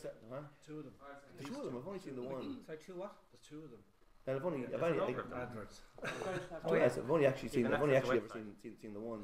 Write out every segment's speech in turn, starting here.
Huh? Two of them. There's two of them. I've only seen the one. Sorry, two what? There's two of them. And I've only Adverts. I've only actually seen. I've only actually ever seen the one.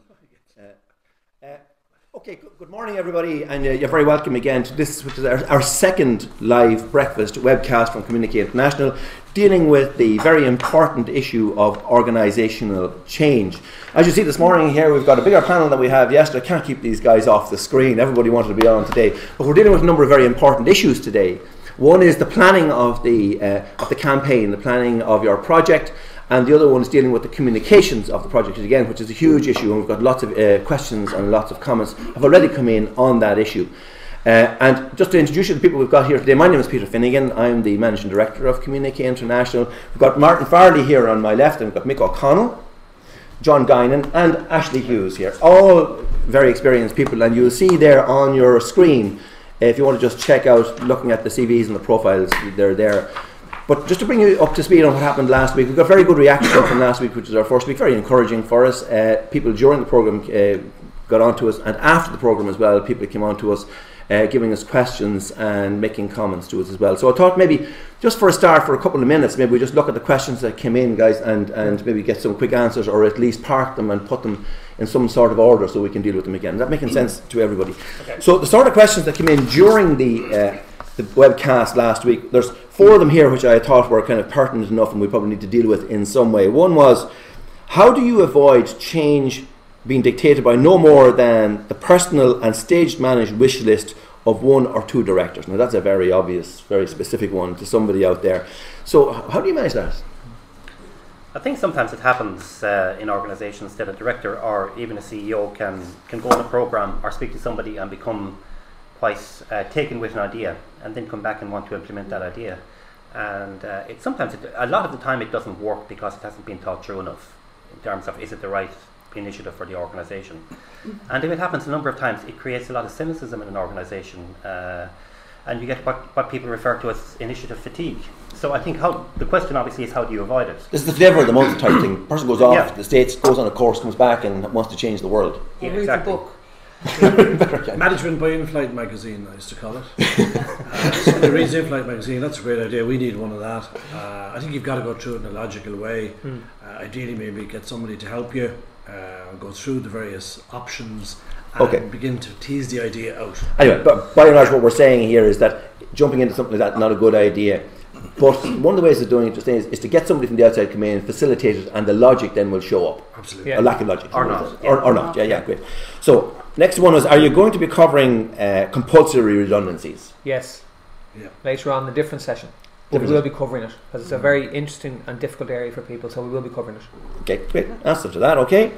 Okay, good morning everybody, and you're very welcome again to this, which is our second live breakfast webcast from Communicate International, dealing with the very important issue of organisational change. As you see this morning here, we've got a bigger panel than we have yesterday. I can't keep these guys off the screen. Everybody wanted to be on today, but we're dealing with a number of very important issues today. One is the planning of the campaign, the planning of your project. And the other one is dealing with the communications of the project, again, which is a huge issue, and we've got lots of questions and lots of comments have already come in on that issue. And just to introduce you to the people we've got here today, my name is Peter Finnegan. I'm the Managing Director of Communicate International. We've got Martin Farrelly here on my left, and we've got Mick Connell, John Guinan, and Ashley Hughes here. All very experienced people, and you'll see there on your screen, if you want to just check out, looking at the CVs and the profiles, they're there. But just to bring you up to speed on what happened last week, we got very good reaction from last week, which was our first week, very encouraging for us. People during the programme got on to us, and after the programme as well, people came on to us, giving us questions and making comments to us as well. So I thought maybe, just for a start, for a couple of minutes, maybe we just look at the questions that came in, guys, and maybe get some quick answers, or at least park them and put them in some sort of order so we can deal with them again. Is that making sense to everybody? Okay. So the sort of questions that came in during the webcast last week, there's 4 of them here which I thought were kind of pertinent enough and we probably need to deal with in some way. One was, how do you avoid change being dictated by no more than the personal and staged managed wish list of 1 or 2 directors? Now that's a very obvious, very specific one to somebody out there. So how do you manage that? I think sometimes it happens in organisations that a director or even a CEO can go on a programme or speak to somebody and become quite taken with an idea, and then come back and want to implement that idea. And a lot of the time it doesn't work because it hasn't been thought through enough in terms of, is it the right initiative for the organisation? And if it happens a number of times, it creates a lot of cynicism in an organisation, and you get what people refer to as initiative fatigue. So I think the question obviously is, how do you avoid it? This is the flavour of the month type thing. Person goes off to the States, goes on a course, comes back and wants to change the world. Yeah, exactly. Read the book. Management by In-Flight magazine, I used to call it. Somebody reads In-Flight magazine, that's a great idea. We need one of that. I think you've got to go through it in a logical way. Ideally, maybe get somebody to help you go through the various options and begin to tease the idea out. Anyway, but by and large, what we're saying here is that jumping into something like that is not a good idea. But one of the ways of doing it is to get somebody from the outside come in, facilitate it, and the logic then will show up. Absolutely. Yeah. A lack of logic. Or not. Or not. Yeah, great. So, next one is, are you going to be covering compulsory redundancies? Yes. Yeah. Later on in a different session. But we will be covering it, because it's a very interesting and difficult area for people, so we will be covering it. Okay, great. Answer to that, okay.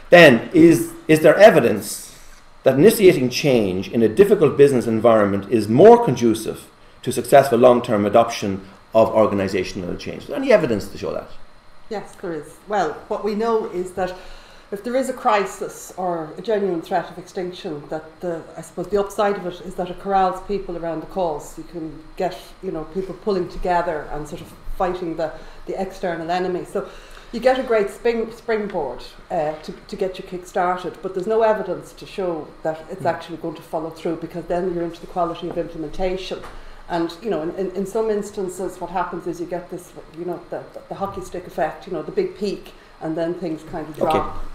Then, is there evidence that initiating change in a difficult business environment is more conducive to successful long-term adoption of organisational change? Is there any evidence to show that? Yes, there is. Well, what we know is that if there is a crisis or a genuine threat of extinction, that I suppose the upside of it is that it corrals people around the cause. You can get people pulling together and sort of fighting the external enemy. So you get a great springboard to get you kick-started, but there's no evidence to show that it's actually going to follow through, because then you're into the quality of implementation. And in some instances, what happens is you get this, the hockey stick effect, the big peak, and then things kind of drop. Okay.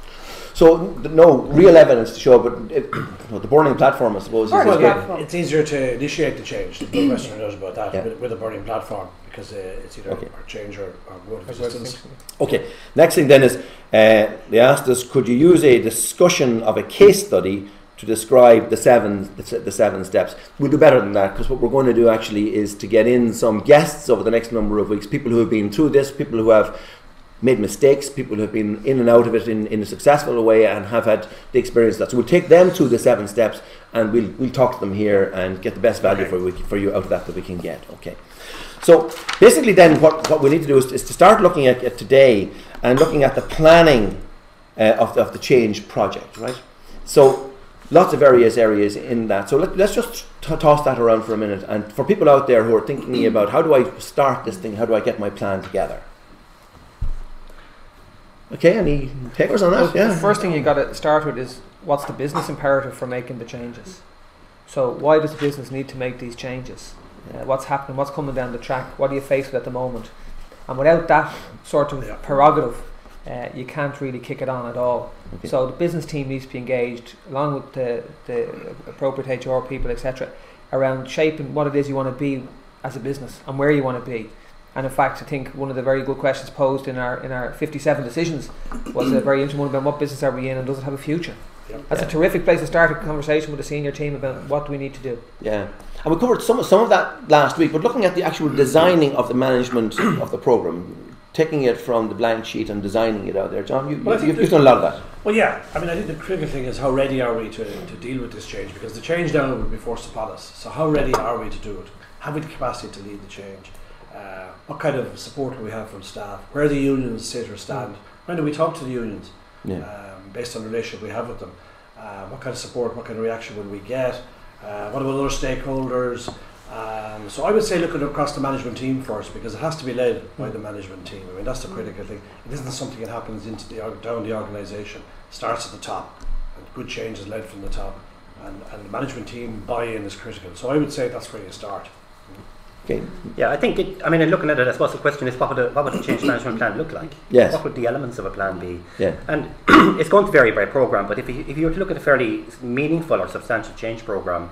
So no real evidence to show, but the burning platform, I suppose, it's easier to initiate the change. There's no question about that with a burning platform, because it's either a change or road of resistance. Okay. Next thing then is they asked us, could you use a discussion of a case study to describe the seven steps? We'll do better than that, because what we're going to do actually is to get in some guests over the next number of weeks, people who have been through this, people who have made mistakes, people who have been in and out of it in a successful way and have had the experience of that. So we'll take them through the 7 steps, and we'll talk to them here and get the best value for you out of that we can get. Okay. So basically then what we need to do is to start looking at today and looking at the planning of the change project, right? So lots of various areas in that. So let's just toss that around for a minute. And for people out there who are thinking about, how do I start this thing? How do I get my plan together? Okay, any takers on that? Well, the first thing you got to start with is, what's the business imperative for making the changes? So why does the business need to make these changes? What's happening? What's coming down the track? What are you faced with at the moment? And without that sort of prerogative, you can't really kick it on at all. Okay. So the business team needs to be engaged, along with the appropriate HR people, etc., around shaping what it is you want to be as a business and where you want to be. And in fact, I think one of the very good questions posed in our 57 decisions was a very interesting one about what business are we in and does it have a future? That's a terrific place to start a conversation with the senior team about what do we need to do. Yeah, and we covered some of that last week, but looking at the actual designing of the management of the programme, taking it from the blank sheet and designing it out there. John, you've done a lot of that. Well, yeah, I mean, I think the critical thing is how ready are we to deal with this change, because the change now will be forced upon us. So how ready are we to do it? Have we the capacity to lead the change? What kind of support do we have from staff? Where the unions sit or stand? When do we talk to the unions? Based on the relationship we have with them? What kind of support, what kind of reaction will we get? What about other stakeholders? So I would say look at it across the management team first, because it has to be led by the management team. I mean, that's the critical thing. It isn't something that happens down the organisation. It starts at the top, and good change is led from the top, and the management team buy-in is critical. So I would say that's where you start. Okay. Yeah, I think looking at it, I suppose the question is what would the change management plan look like? Yes. What would the elements of a plan be? Yeah. And it's going to vary by programme, but if you were to look at a fairly meaningful or substantial change programme,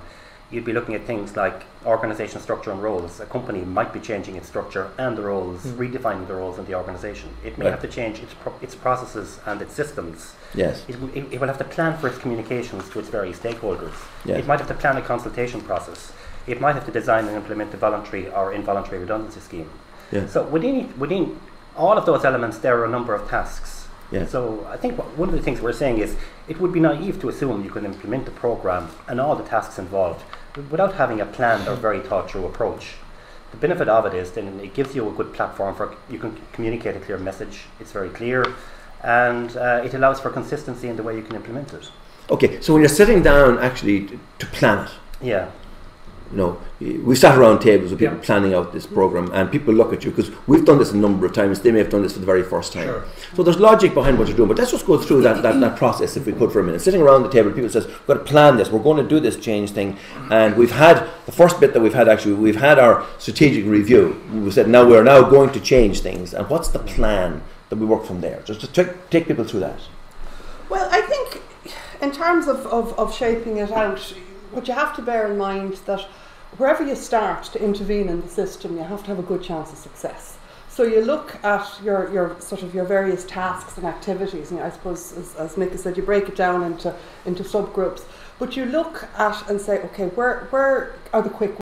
you'd be looking at things like organisation structure and roles. A company might be changing its structure and the roles, redefining the roles in the organisation. It may have to change its processes and its systems. Yes. It will have to plan for its communications to its various stakeholders. Yes. It might have to plan a consultation process. It might have to design and implement a voluntary or involuntary redundancy scheme. Yeah. So within all of those elements, there are a number of tasks. Yeah. So I think one of the things we're saying is it would be naive to assume you can implement the programme and all the tasks involved without having a planned or very thought through approach. The benefit of it is then it gives you a good platform for you can communicate a clear message. It's very clear, and it allows for consistency in the way you can implement it. Okay, so when you're sitting down actually to plan it, yeah. No, we sat around tables with people planning out this programme, and people look at you, because we've done this a number of times. They may have done this for the very first time. Sure. So there's logic behind what you're doing, but let's just go through that process, if we could, for a minute. Sitting around the table, people says, we've got to plan this, we're going to do this change thing, and we've had, the first bit that we've had our strategic review. We said, now we are now going to change things, and what's the plan that we work from there? Just to take people through that. Well, I think in terms of shaping it out, what you have to bear in mind that wherever you start to intervene in the system, you have to have a good chance of success. So you look at your sort of your various tasks and activities, and I suppose, as Mick has said, you break it down into subgroups. But you look at and say, okay, where are the quick